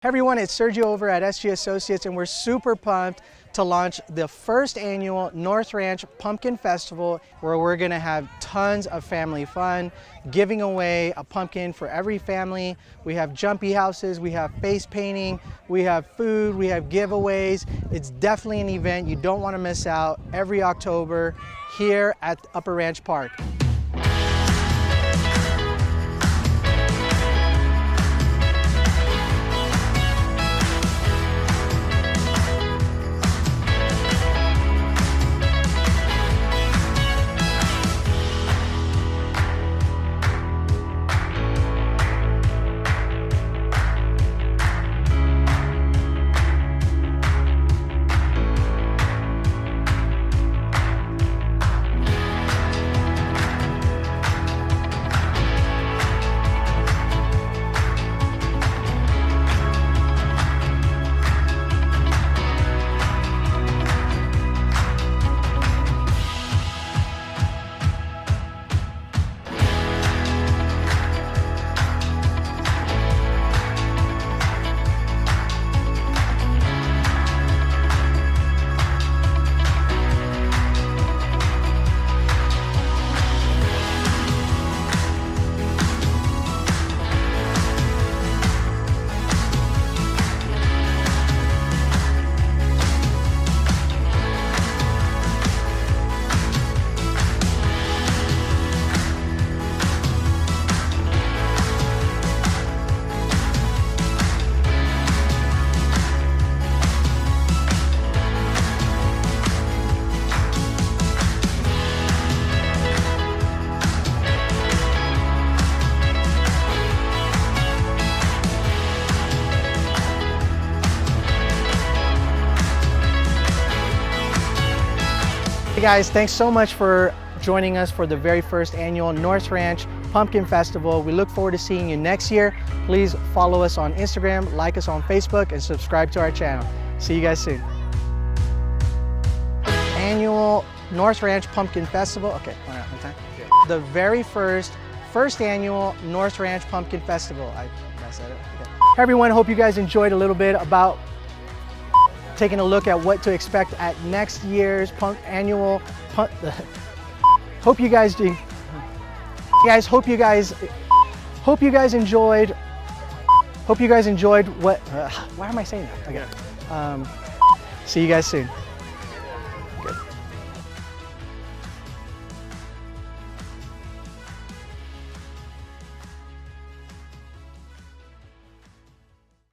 Hey everyone, it's Sergio over at SG Associates, and we're super pumped to launch the first annual North Ranch Pumpkin Festival, where we're gonna have tons of family fun, giving away a pumpkin for every family. We have jumpy houses, we have face painting, we have food, we have giveaways. It's definitely an event you don't wanna miss out every October here at Upper Ranch Park. Hey guys, thanks so much for joining us for the very first annual North Ranch Pumpkin Festival. We look forward to seeing you next year. Please follow us on Instagram, like us on Facebook, and subscribe to our channel. See you guys soon. Annual North Ranch Pumpkin Festival. Okay, one time. The very first annual North Ranch Pumpkin Festival. I said it. Okay. Hey everyone, hope you guys enjoyed a little bit about taking a look at what to expect at next year's annual hope you guys do. Guys, hope you guys enjoyed what why am I saying that? Okay. See you guys soon. Good.